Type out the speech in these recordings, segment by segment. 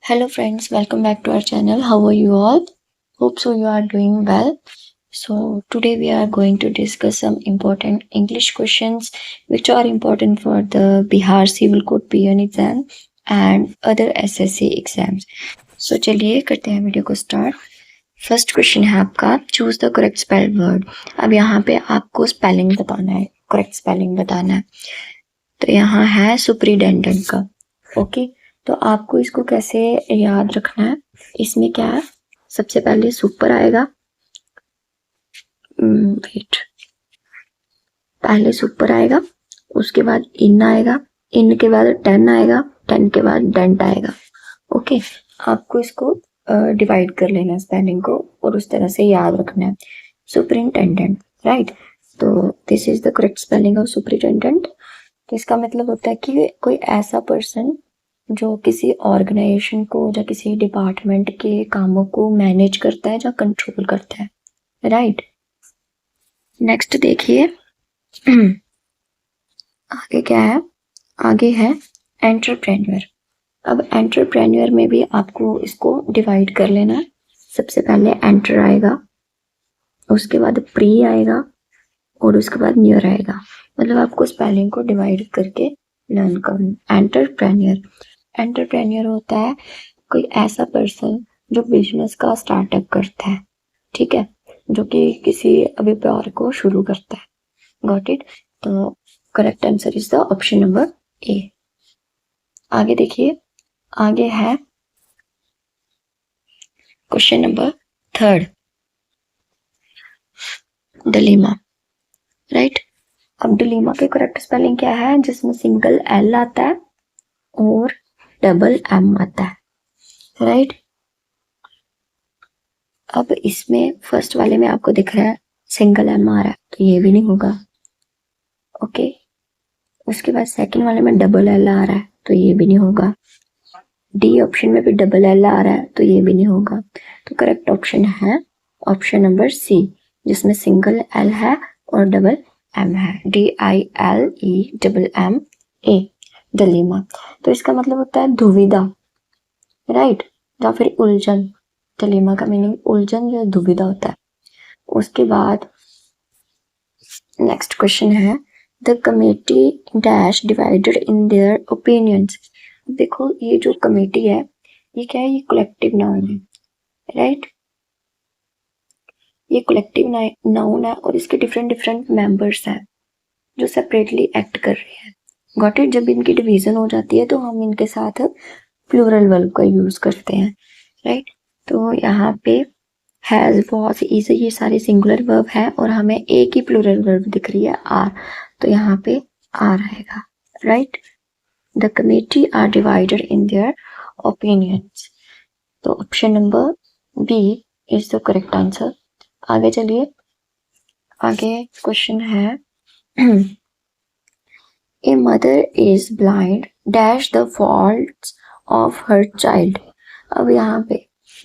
Hello friends, welcome back to our channel. How are you all? Hope so you are doing well. So today we are going to discuss some important English questions which are important for the Bihar Civil Code PN exam and other SSC exams. So चलिए करते हैं video को start. First question है आपका choose the correct spelled word. अब यहाँ पे आपको स्पेलिंग बताना है, करेक्ट स्पेलिंग बताना है। तो यहाँ है सुपरिटेंडेंट का, ओके। तो आपको इसको कैसे याद रखना है, इसमें क्या है, सबसे पहले सुपर आएगा, वेट, पहले सुपर आएगा, उसके बाद इन आएगा, इन के बाद 10 आएगा, 10 के बाद डेंट आएगा, ओके। आपको इसको डिवाइड कर लेना है स्पेलिंग को और उस तरह से याद रखना है। Superintendent, right. तो this is the correct spelling of superintendent. तो इसका मतलब होता है कि कोई ऐसा पर्सन जो किसी ऑर्गेनाइजेशन को या किसी डिपार्टमेंट के कामों को मैनेज करता है या कंट्रोल करता है, राइट। नेक्स्ट देखिए आगे क्या है, आगे है एंटरप्रेन्योर। अब एंटरप्रेन्योर में भी आपको इसको डिवाइड कर लेना है। सबसे पहले एंटर आएगा, उसके बाद प्री आएगा और उसके बाद न्यूर आएगा। मतलब आपको स्पेलिंग को डिवाइड करके लर्न करना। एंटरप्रेन्योर, एंटरप्रेन्योर होता है कोई ऐसा पर्सन जो बिजनेस का स्टार्टअप करता है, ठीक है, जो कि किसी व्यापार को शुरू करता है। Got it. तो correct answer is the option number A. आगे देखिए, आगे है क्वेश्चन नंबर 3, डिलेमा, राइट। अब डिलेमा के करेक्ट स्पेलिंग क्या है, जिसमें सिंगल एल आता है और डबल एम आता है, राइट। अब इसमें फर्स्ट वाले में आपको दिख रहा है सिंगल एम आ रहा है, तो ये भी नहीं होगा, ओके। उसके बाद सेकंड वाले में डबल एल आ रहा है, तो ये भी नहीं होगा। डी ऑप्शन में भी डबल एल आ रहा है, तो ये भी नहीं होगा। तो करेक्ट ऑप्शन है ऑप्शन नंबर सी, जिसमें सिंगल एल है और डबल एम है। DILE dilemma. तो इसका मतलब होता है दुविधा, राइट, या फिर उलझन। डिलेमा का मीनिंग उलझन या दुविधा होता है। उसके बाद नेक्स्ट क्वेश्चन है the committee dash divided in their opinions. देखो ये जो कमेटी है ये क्या है, ये कलेक्टिव नाउन है, राइट। ये कलेक्टिव नाउन है और इसके डिफरेंट डिफरेंट मेंबर्स हैं जो सेपरेटली एक्ट कर रहे हैं। Got it. जब इनकी डिवीजन हो जाती है तो हम इनके साथ प्लूरल वर्ब का यूज करते हैं, राइट। तो यहाँ पे हैज, वॉज, इज, ये सारे सिंगुलर वर्ब है और हमें एक ही प्लूरल वर्ब दिख रही है आर, तो यहाँ पे आर आएगा, right. The committee are divided in their opinions. तो option number B is the correct answer. आगे चलिए, आगे क्वेश्चन है a mother is blind dash the faults of her child. अब यहाँ पे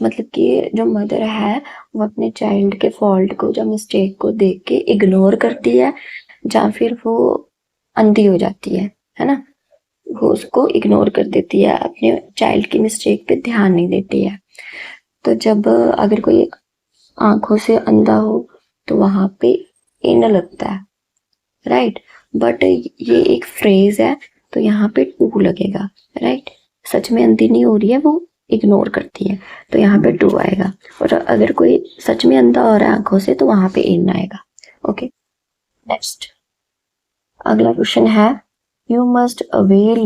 मतलब कि जो मदर है वो अपने चाइल्ड के फॉल्ट को, जो मिस्टेक को देख के इग्नोर करती है या फिर वो अंधी हो जाती है ना, वो उसको इग्नोर कर देती है, अपने चाइल्ड की मिस्टेक पे ध्यान नहीं देती है। तो जब अगर कोई आंखों से अंधा हो तो वहां पे इन लगता है, राइट। बट ये एक फ्रेज है तो यहाँ पे टू लगेगा, राइट। सच में अंधी नहीं हो रही है, वो इग्नोर करती है, तो यहाँ पे टू आएगा। और अगर कोई सच में अंधा हो रहा है आंखों से तो वहां पे इन आएगा, ओके। नेक्स्ट अगला क्वेश्चन है you must avail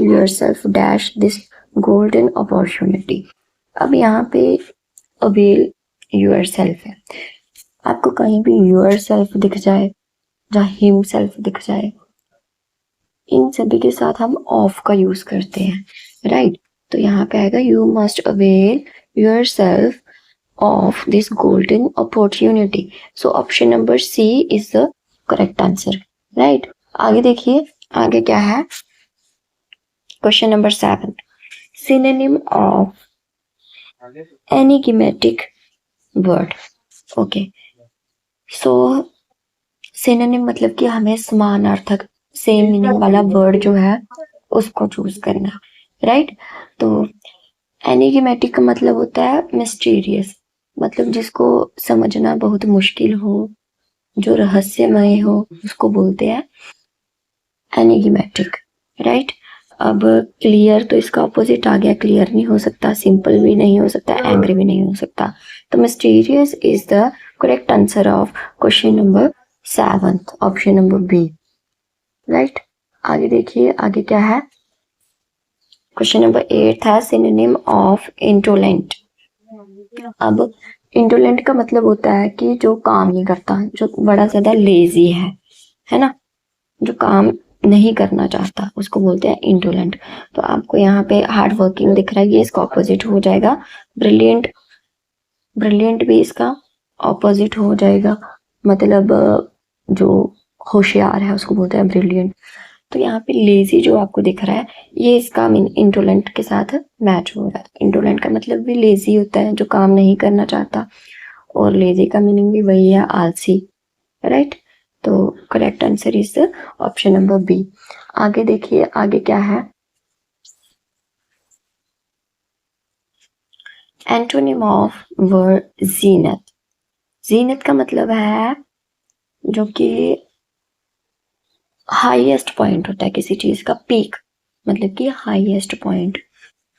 yourself dash this golden opportunity. अब यहाँ पे अवेल योरसेल्फ है, आपको कहीं भी योरसेल्फ दिख जाए या हिमसेल्फ दिख जाए, इन सभी के साथ हम ऑफ का यूज करते हैं, राइट। तो यहाँ पे आएगा you must avail yourself of this golden opportunity. So option number C is the correct answer, right? आगे देखिए, आगे क्या है, question number 7, synonym of enigmatic word. Okay, so synonym मतलब कि हमें समानार्थक सेम मीनिंग वाला वर्ड जो है उसको चूज करना, राइट। तो एनिग्मेटिक का मतलब होता है मिस्टीरियस, मतलब जिसको समझना बहुत मुश्किल हो, जो रहस्यमय हो, उसको बोलते हैं एनिग्मेटिक, राइट। अब क्लियर तो इसका ऑपोजिट आ गया, क्लियर नहीं हो सकता, सिंपल भी नहीं हो सकता, एंग्री भी नहीं हो सकता। तो mysterious is the correct answer of question number 7, option number B, right. आगे देखिए, आगे क्या है। क्वेश्चन नंबर 8 है सिनोनिम ऑफ इंटोलेंट। अब इंटोलेंट का मतलब होता है कि जो काम नहीं करता, जो बड़ा ज्यादा लेजी है ना, जो काम नहीं करना चाहता, उसको बोलते हैं इंडोलेंट। तो आपको यहाँ पे हार्ड वर्किंग दिख रहा है, ये इसका ऑपोजिट हो जाएगा ब्रिलियंट। ब्रिलियंट भी इसका ऑपोजिट हो जाएगा, मतलब जो होशियार है उसको बोलते हैं ब्रिलियंट। तो यहाँ पे लेजी जो आपको दिख रहा है, ये इसका इंडोलेंट के साथ मैच हो रहा है। इंडोलेंट का मतलब भी लेजी होता है, जो काम नहीं करना चाहता, और लेजी का मीनिंग भी वही है, आलसी, राइट। तो correct answer is option number B. आगे देखिए, आगे क्या है। एंटोनिम ऑफ वर्ड जीनत। जीनत का मतलब है जो कि हाईएस्ट पॉइंट होता है किसी चीज का, पीक, मतलब कि हाईएस्ट पॉइंट।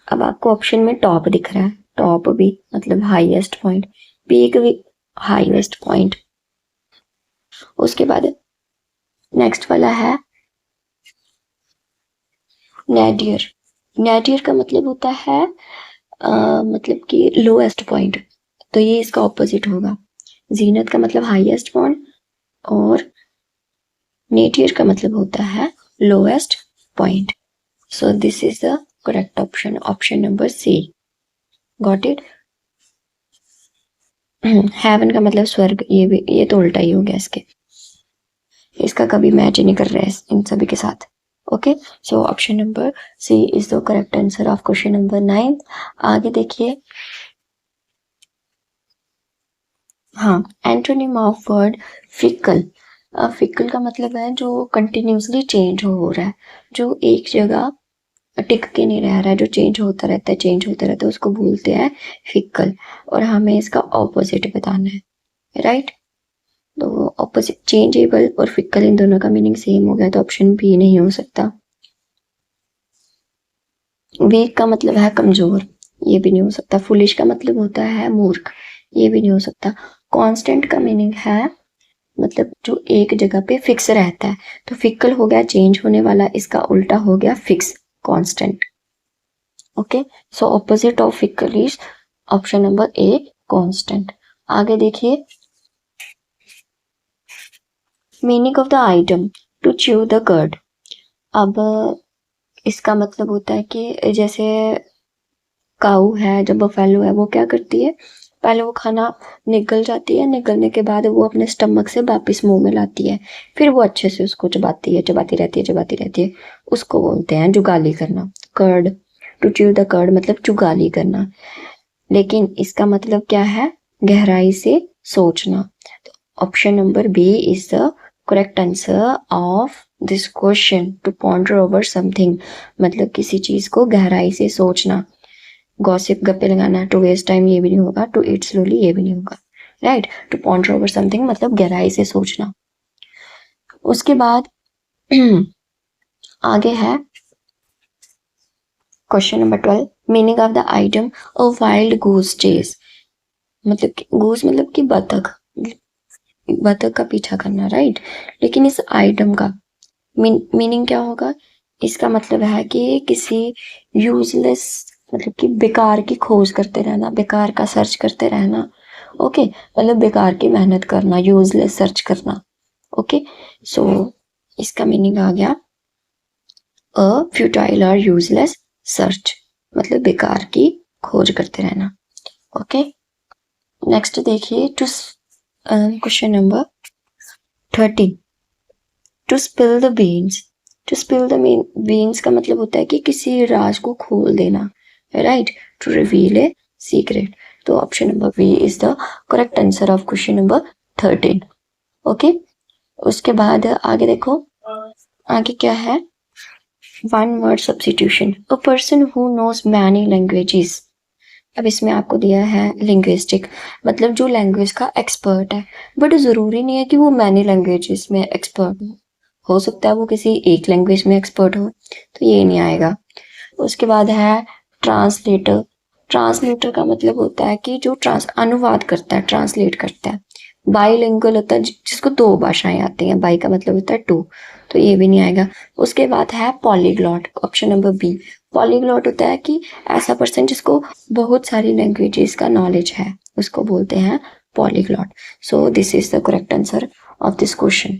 अब आपको ऑप्शन में टॉप दिख रहा है, टॉप भी मतलब हाईएस्ट पॉइंट, पीक भी हाईएस्ट पॉइंट। उसके बाद नेक्स्ट वाला है नेडियर। नेडियर का मतलब होता है मतलब कि लोएस्ट पॉइंट, तो ये इसका ऑपोजिट होगा। जीनत का मतलब हाईएस्ट पॉइंट, और नेटियर का मतलब होता है lowest point. So this is the correct option, option number C. Got it. Heaven का मतलब स्वर्ग, ये तो उल्टा ही हो गया इसके, इसका कभी मैच ही नहीं कर रहा है इन सभी के साथ। Okay, so option number C is the correct answer of question number 9। आगे देखिए, हाँ, antonym of word fickle. Fickle का मतलब है जो कंटिन्यूसली चेंज हो रहा है, जो एक जगह टिक के नहीं रह रहा है, जो चेंज होता रहता है, चेंज होता रहता है, उसको बोलते हैं फिकल। और हमें इसका ऑपोजिट बताना है, राइट। तो ऑपोजिट, चेंजेबल और फिकल, इन दोनों का मीनिंग सेम हो गया, तो ऑप्शन बी नहीं हो सकता। वीक का मतलब है कमजोर, ये भी नहीं हो सकता। फुलिश का मतलब होता है मूर्ख, ये भी नहीं हो सकता। कांस्टेंट का मीनिंग है मतलब जो एक जगह पे फिक्स रहता है, तो फिकल हो गया चेंज होने वाला, इसका उल्टा हो गया fix, constant. Okay, so opposite of fickle is option number A, constant. आगे देखिए, meaning of the item to chew the curd. अब इसका मतलब होता है कि जैसे काऊ है, जब बफेलो है, वो क्या करती है, पहले वो खाना निगल जाती है, निगलने के बाद वो अपने स्टमक से वापस मुंह में लाती है, फिर वो अच्छे से उसको चबाती है, चबाती रहती है, चबाती रहती है, उसको बोलते हैं जुगाली करना, curd. To chew the curd मतलब जुगाली करना। लेकिन इसका मतलब क्या है, गहराई से सोचना। Option number B is the correct answer of this question, to ponder over something, मतलब किसी चीज को गहराई से सोचना। गॉसिप, गप्पे लगाना, टू वेस्ट टाइम, ये भी नहीं होगा। टू ईट स्लोली, ये भी नहीं होगा, right. To ponder over something मतलब गहराई से सोचना। उसके बाद आगे है question number 12, meaning of the item a wild goose chase. मतलब कि गूस मतलब कि बतख, बतख का पीछा करना, राइट। लेकिन इस आइटम का मीनिंग क्या होगा, इसका मतलब है कि किसी यूजलेस, मतलब कि बेकार की खोज करते रहना, बेकार का सर्च करते रहना। ओके, मतलब बेकार की मेहनत करना, यूजलेस सर्च करना। ओके, सो इसका मीनिंग आ गया अ फ्यूटाइल और यूजलेस सर्च, मतलब बेकार की खोज करते रहना। ओके, नेक्स्ट देखिए, to question number 13, to spill the beans. To spill the beans का मतलब होता है कि किसी राज को खोल देना, right. To reveal a secret. तो option number B is the correct answer of question number 13। Okay, उसके बाद आगे देखो, आगे क्या है। One word substitution, a person who knows many languages. अब इसमें आपको दिया है लिंग्विस्टिक, मतलब जो लैंग्वेज का एक्सपर्ट है, बट ज़रूरी नहीं है कि वो मैनी लैंग्वेजेस में एक्सपर्ट हो सकता है वो किसी एक लैंग्वेज में एक्सपर्ट हो, तो ये नहीं आएगा। उसके बाद है ट्रांसलेटर। ट्रांसलेटर का मतलब होता है कि जो अनुवाद करता है, ट्रांसलेट करता है। बाईलिंगुअल होता है जिसको दो भाषाएं आती हैं, बाई का मतलब होता है टू, तो ये भी नहीं आएगा। उसके बाद है polyglot, option number B. Polyglot होता है कि ऐसा पर्सन जिसको बहुत सारी लैंग्वेजेस का नॉलेज है, उसको बोलते हैं polyglot. So this is the correct answer of this question.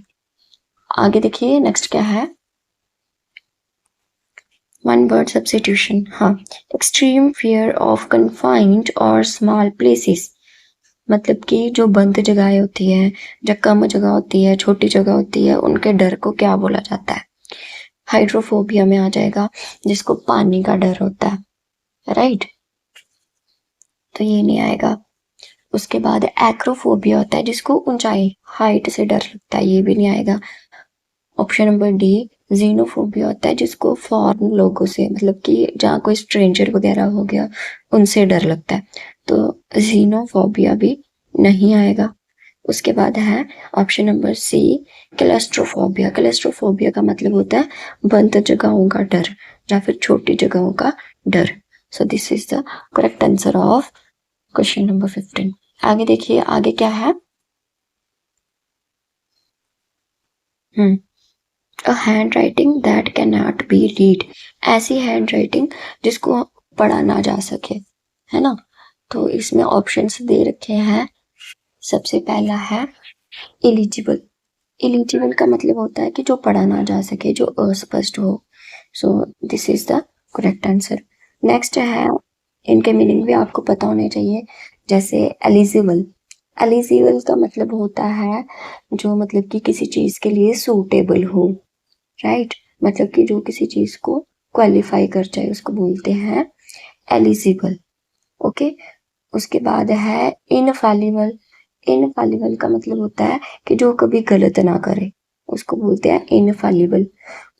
आगे देखिए नेक्स्ट क्या है, वन वर्ड सब्स्टिट्यूशन। हाँ, एक्सट्रीम फियर ऑफ कन्फाइंड और स्मॉल प्लेसेस, मतलब कि जो बंद जगह होती है, जब कम जगह होती है, छोटी जगह होती है, उनके डर को क्या बोला जाता है? हाइड्रोफोबिया में आ जाएगा, जिसको पानी का डर होता है, राइट, तो ये नहीं आएगा। उसके बाद एक्रोफोबिया होता है जिसको ऊंचाई, हाइट से डर लगता है, ये भी नहीं आएगा। ऑप्शन नंबर डी जीनोफोबिया होता है जिसको फॉरेन लोगों से, मतलब कि जहाँ कोई स्ट्रेंजर वगैरह हो गया उनसे डर लगता है, तो जीनोफोबिया भी नहीं आएगा। उसके बाद है option number C claustrophobia. Claustrophobia का मतलब होता है बंद जगहों का डर या फिर छोटी जगहों का डर। सो this is the correct answer of question number 15। आगे देखिए, आगे क्या है, a hand writing that can not B read. ऐसी हैंड राइटिंग जिसको पढ़ा ना जा सके, है ना। तो इसमें ऑप्शंस दे रखे हैं। सबसे पहला है इलिजिबल। इलिजिबल का मतलब होता है कि जो पढ़ा ना जा सके, जो अस्पष्ट हो। सो this is the correct answer. Next है, इनके मीनिंग भी आपको पता होने चाहिए, जैसे एलिजिबल। एलिजिबल का मतलब होता है जो, मतलब कि किसी चीज के लिए सूटेबल हो, राइट, मतलब कि जो किसी चीज को क्वालिफाई कर जाए उसको बोलते हैं एलिजिबल। ओके। उसके बाद है इनफैलिबल। इनफैलिबल का मतलब होता है कि जो कभी गलत ना करे, उसको बोलते हैं इनफैलिबल।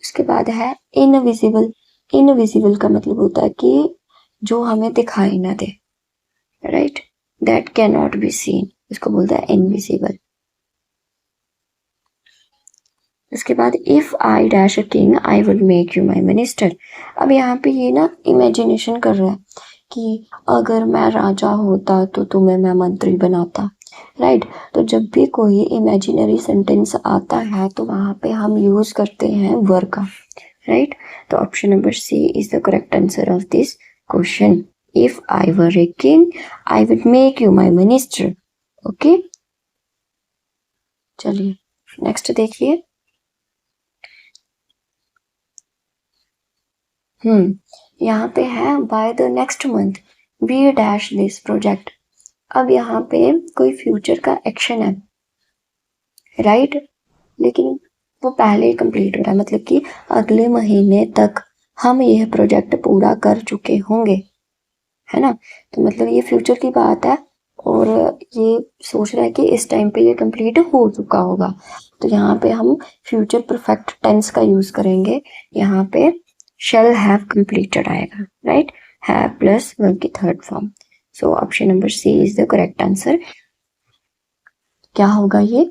उसके बाद है इनविजिबल। इनविजिबल का मतलब होता है कि जो हमें दिखाई ना दे, right, that can not be seen, उसको बोलते हैं इनविजिबल। उसके बाद if I dash a king I would make you my minister. अब यहाँ पे ये ना इमेजिनेशन कर रहा है कि अगर मैं राजा होता तो तुम्हें मैं मंत्री बनाता, राइट। तो जब भी कोई इमेजिनरी सेंटेंस आता है तो वहां पे हम यूज करते हैं वर का, राइट। तो option number C is the correct answer of this question. If I were a king I would make you my minister. Okay, चलिए नेक्स्ट देखिए। यहाँ पे है by the next month we dash this project. अब यहाँ पे कोई future का एक्शन है, राइट, लेकिन वो पहले ही कंप्लीट हो रहा है, मतलब कि अगले महीने तक हम यह प्रोजेक्ट पूरा कर चुके होंगे, है ना। तो मतलब ये फ्यूचर की बात है और ये सोच रहा है कि इस टाइम पे ये कंप्लीट हो चुका होगा, तो यहाँ पे हम फ्यूचर परफेक्ट टेंस का यूज करेंगे। यहाँ पे shall have completed आएगा, राइट, have प्लस वर्ब की third form. So option number C is the correct answer. क्या होगा ये,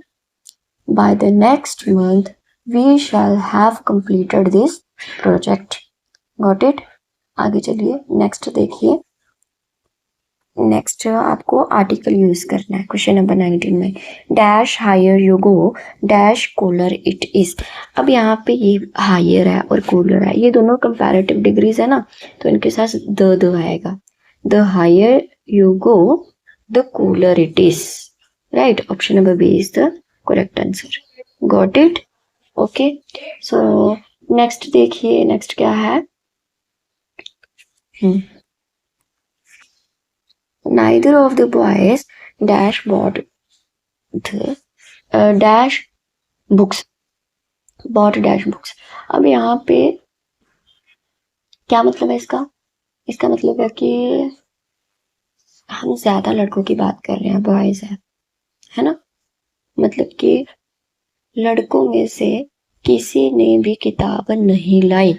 by the next month we shall have completed this project. Got it. आगे चलिए नेक्स्ट देखिए। नेक्स्ट आपको आर्टिकल यूज करना है क्वेश्चन नंबर 19 में। Dash higher you go dash cooler it is. अब यहाँ पे ये हायर है और कूलर है, ये दोनों कंपैरेटिव डिग्रीज है ना, तो इनके साथ द आएगा। The higher you go the cooler it is, right. Option number B is the correct answer. Got it. Okay, so next देखिए, नेक्स्ट क्या है। Neither of the boys dash bought the dash books, bought dash books। अब यहाँ पे क्या मतलब है इसका, इसका मतलब है कि हम ज्यादा लड़कों की बात कर रहे हैं, बॉयज है ना, मतलब कि लड़कों में से किसी ने भी किताब नहीं लाई,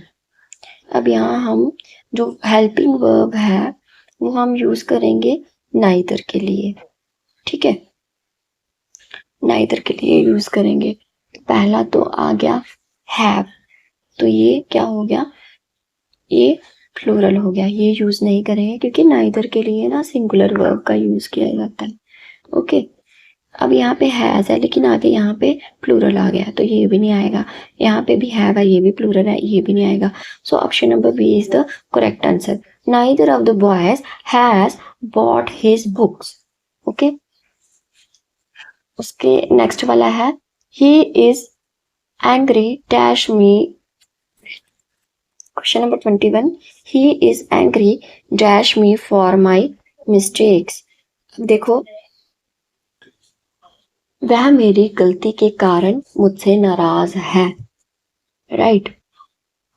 अब यहाँ हम जो हेल्पिंग वर्ब है वो हम यूज करेंगे नाइदर के लिए, ठीक है, नाइदर के लिए यूज करेंगे। पहला तो आ गया हैव, तो ये क्या हो गया, ये प्लूरल हो गया, ये यूज नहीं करेंगे क्योंकि नाइदर के लिए ना सिंगुलर वर्ब का यूज किया जाता है। ओके, अब यहाँ पे हैज है लेकिन आगे यहाँ पे प्लूरल आ गया तो ये भी नहीं आएगा। यहाँ पे भी हैव है, ये भी प्लूरल है, ये भी नहीं आएगा। So option number B is the correct answer. Neither of the boys has bought his books. Okay, उसके नेक्स्ट वाला है he is angry dash me. Question number 21, he is angry dash me for my mistakes. देखो, वह मेरी गलती के कारण मुझसे नाराज है, राइट।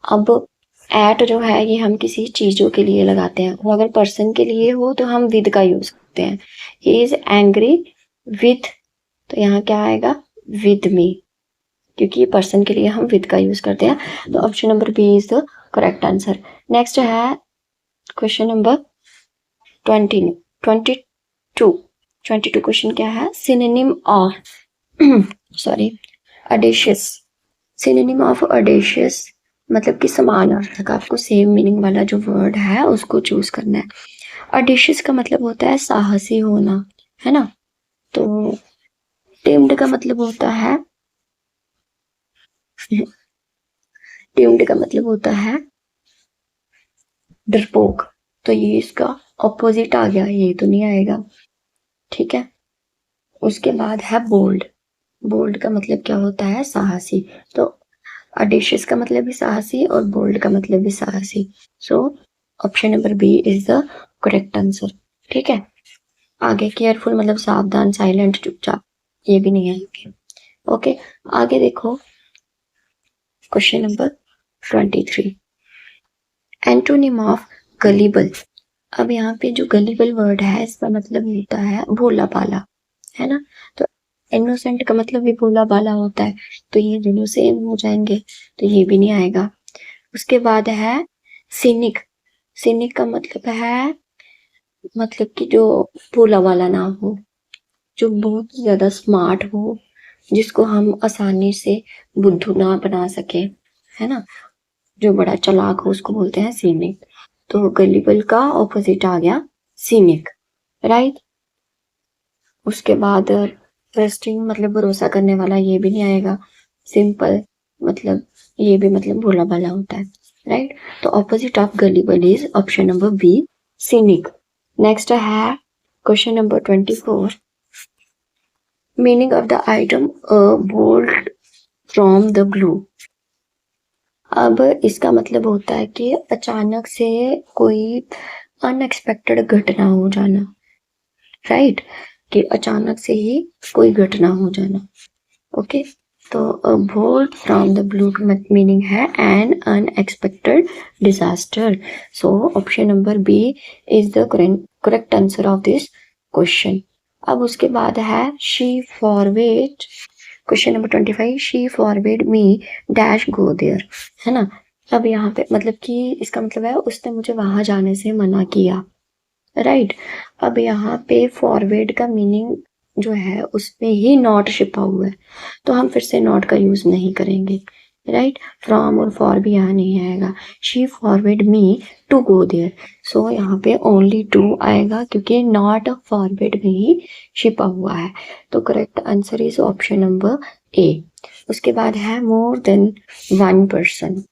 अब एट जो है ये हम किसी चीजों के लिए लगाते हैं, और अगर पर्सन के लिए हो तो हम विद का यूज करते हैं। ही इज एंग्री विथ, तो यहाँ क्या आएगा, विद मी, क्योंकि पर्सन के लिए हम विद का यूज करते हैं। तो option number B is the correct answer. Next है क्वेश्चन नंबर 22 क्वेश्चन क्या है, synonym of sorry audacious. Synonym of audacious मतलब कि समान अर्थक का, आपको सेम मीनिंग वाला जो वर्ड है उसको चूज करना है। ऑडेशियस का मतलब होता है साहसी होना, है ना। तो टेम्ड का मतलब होता है टेम्ड का मतलब होता है डरपोक, तो ये इसका ऑपोजिट आ गया, ये तो नहीं आएगा, ठीक है। उसके बाद है बोल्ड। बोल्ड का मतलब क्या होता है, साहसी। तो ऑडेशियस का मतलब भी साहसी और बोल्ड का मतलब भी साहसी। So option number B is the correct answer, ठीक है। आगे केयरफुल मतलब सावधान, साइलेंट, चुपचाप, ये भी नहीं है। ओके, आगे देखो question number 23, antonym of gullible. अब यहाँ पे जो गलीबल वर्ड है इसका मतलब होता है भोला भाला, है ना। तो इनोसेंट का मतलब भी भोला भाला होता है, तो ये दोनों सेम हो जाएंगे, तो ये भी नहीं आएगा। उसके बाद है सिनिक। सिनिक का मतलब है, मतलब कि जो भोला वाला ना हो, जो बहुत ज्यादा स्मार्ट हो, जिसको हम आसानी से बुद्धू ना बना सके, है ना, जो बड़ा चालाक हो उसको बोलते हैं सिनिक। तो गलीबल का ऑपोजिट आ गया सिनिक, राइट। उसके बाद ट्रस्टिंग मतलब भरोसा करने वाला, ये भी नहीं आएगा। सिंपल मतलब, ये भी मतलब भोला भाला होता है, राइट। तो opposite of gullible is option number B, cynic. Next है question number 24, meaning of the item a bolt from the blue. अब इसका मतलब होता है कि अचानक से कोई अनएक्सपेक्टेड घटना हो जाना, राइट, कि अचानक से ही कोई घटना हो जाना। ओके, तो a bolt from the blue meaning है an unexpected disaster. So option number B is the correct answer of this question. अब उसके बाद है she forbade, question number 25, she forbade me dash go there, है ना। अब यहाँ पे मतलब कि इसका मतलब है उसने मुझे वहां जाने से मना किया, राइट। अब यहाँ पे फॉरवर्ड का मीनिंग जो है उसमें ही नॉट छिपा हुआ है, तो हम फिर से नॉट का यूज नहीं करेंगे, राइट। फ्रॉम और फॉर भी यहाँ नहीं आएगा। She forbade me to go there, so यहाँ पे ओनली टू आएगा क्योंकि नॉट फॉरवर्ड में ही छिपा हुआ है। तो correct answer is option number ए। उसके बाद है मोर than one person.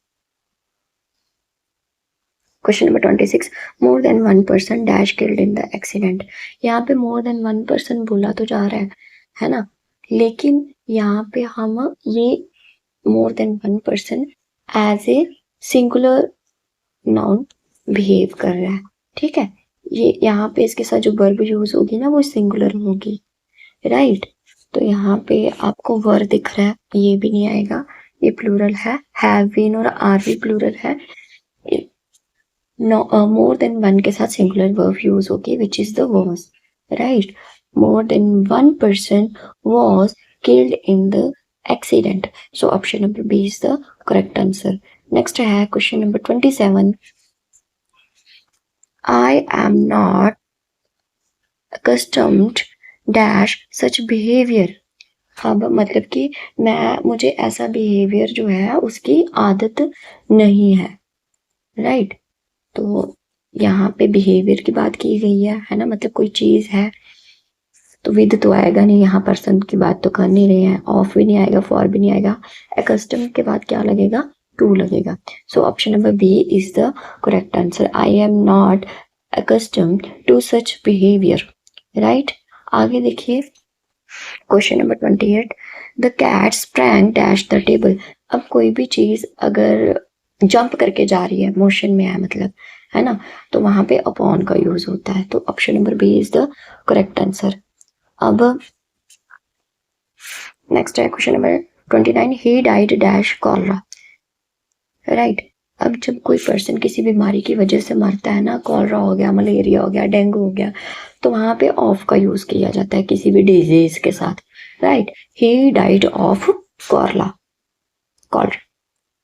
Question number 26, more than one person dash killed in the accident. यहाँ पे मोर देन वन पर्सन बोला तो जा रहा है ना, लेकिन यहाँ पे हम ये more than one person as a singular noun behave कर रहा है, ठीक है। ये यहाँ पे इसके साथ जो वर्ब यूज होगी ना वो सिंगुलर होगी, राइट। तो यहाँ पे आपको वर दिख रहा है, ये भी नहीं आएगा, ये प्लूरल है, हैव बीन और आर भी प्लूरल है। मोर देन वन के साथ सिंगुलर वर्ब यूज होगी which is the was, right. More than one person was killed in the accident, so option number B is the correct answer. Next है question number 27, I am not accustomed dash such behaviour. अब मतलब कि मुझे ऐसा behaviour जो है उसकी आदत नहीं है, राइट। तो यहाँ पे बिहेवियर की बात की गई है ना, मतलब कोई चीज है तो विद तो आएगा नहीं, यहाँ पर्सन की बात तो कर नहीं रहे हैं, ऑफ भी नहीं आएगा, फॉर भी नहीं आएगा, एकस्टम के बाद क्या लगेगा, टू लगेगा। So option number B is the correct answer, I am not accustomed to such behaviour, right. आगे देखिए question number 28, the cat sprang dash the table. अब कोई भी चीज अगर जंप करके जा रही है, मोशन में है मतलब, है ना, तो वहां पे अपॉन का यूज होता है। तो option number B is the correct answer. अब नेक्स्ट है question number 29, he died dash cholera, right. अब जब कोई पर्सन किसी बीमारी की वजह से मरता है ना, कॉलरा हो गया, मलेरिया हो गया, डेंगू हो गया, तो वहां पे ऑफ का यूज किया जाता है किसी भी डिजीज के साथ, right. He died of cholera, cholera,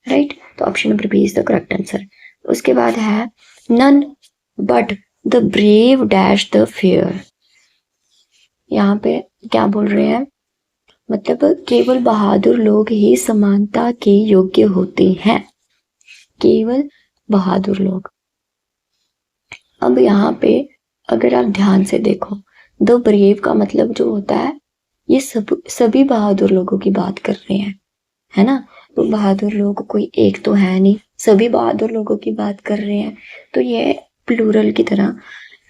right. तो option number B is the correct answer. उसके बाद है none but the brave dash the fair. यहाँ पे क्या बोल रहे हैं, मतलब केवल बहादुर लोग ही समानता के योग्य होते हैं, केवल बहादुर लोग। अब यहाँ पे अगर आप ध्यान से देखो, द ब्रेव का मतलब जो होता है, ये सभी बहादुर लोगों की बात कर रहे हैं, है ना। तो बहादुर लोग कोई एक तो है नहीं, सभी बहादुर लोगों की बात कर रहे हैं, तो ये प्लूरल की तरह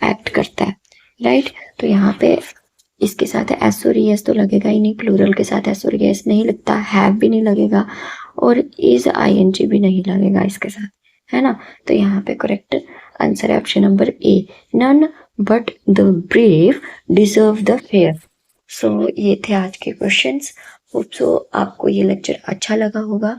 एक्ट करता है, राइट। तो यहाँ पे इसके साथ एस और एस तो लगेगा ही नहीं, प्लूरल के साथ एस और एस नहीं लगता, हैव भी नहीं लगेगा, और इज आईएनजी भी नहीं लगेगा इसके साथ, है ना। तो यहाँ पे करेक्ट आंसर है option number A, none but the brave deserve the fair. So ये थे आज के क्वेश्चंस। होप सो आपको ये लेक्चर अच्छा लगा होगा।